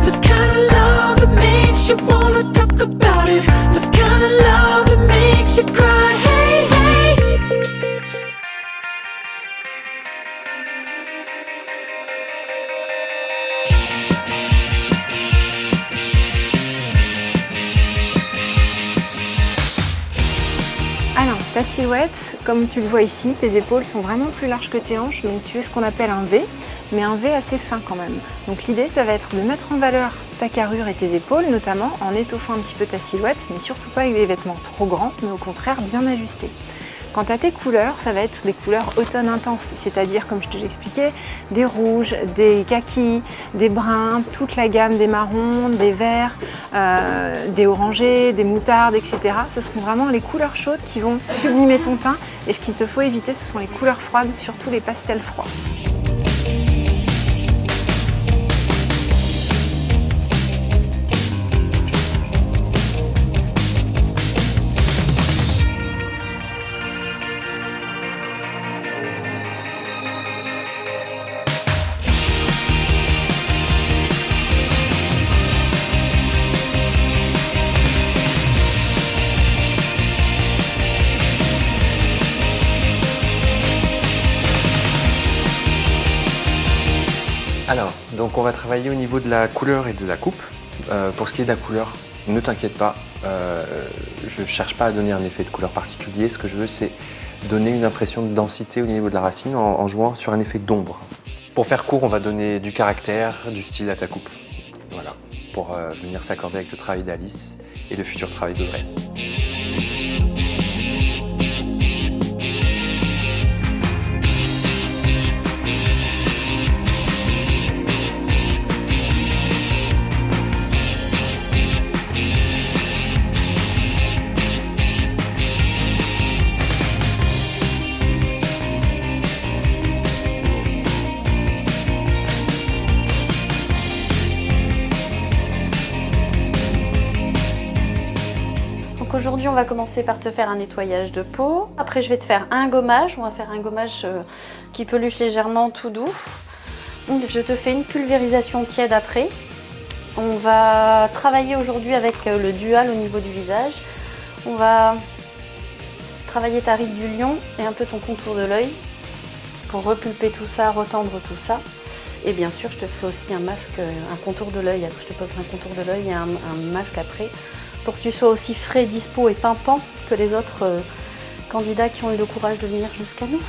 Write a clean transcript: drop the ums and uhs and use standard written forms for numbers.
This kind of love that makes you wanna talk about it. This kind of love that makes you cry. Hey, hey. Alors, ta silhouette, comme tu le vois ici, tes épaules sont vraiment plus larges que tes hanches, donc tu es ce qu'on appelle un V, mais un V assez fin quand même. Donc l'idée, ça va être de mettre en valeur ta carrure et tes épaules, notamment en étoffant un petit peu ta silhouette, mais surtout pas avec des vêtements trop grands, mais au contraire bien ajustés. Quant à tes couleurs, ça va être des couleurs automne intense, c'est-à-dire, comme je te l'expliquais, des rouges, des kakis, des bruns, toute la gamme des marrons, des verts, des orangés, des moutardes, etc. Ce seront vraiment les couleurs chaudes qui vont sublimer ton teint, et ce qu'il te faut éviter, ce sont les couleurs froides, surtout les pastels froids. Alors, donc on va travailler au niveau de la couleur et de la coupe. Pour ce qui est de la couleur, ne t'inquiète pas, je ne cherche pas à donner un effet de couleur particulier. Ce que je veux, c'est donner une impression de densité au niveau de la racine en jouant sur un effet d'ombre. Pour faire court, on va donner du caractère, du style à ta coupe. Voilà, pour venir s'accorder avec le travail d'Alice et le futur travail d'Audrey. Aujourd'hui, on va commencer par te faire un nettoyage de peau. Après, je vais te faire un gommage. On va faire un gommage qui peluche légèrement, tout doux. Je te fais une pulvérisation tiède après. On va travailler aujourd'hui avec le dual au niveau du visage. On va travailler ta ride du lion et un peu ton contour de l'œil pour repulper tout ça, retendre tout ça. Et bien sûr, je te ferai aussi un masque, un contour de l'œil. Après, je te poserai un contour de l'œil et un masque après, pour que tu sois aussi frais, dispo et pimpant que les autres candidats qui ont eu le courage de venir jusqu'à nous.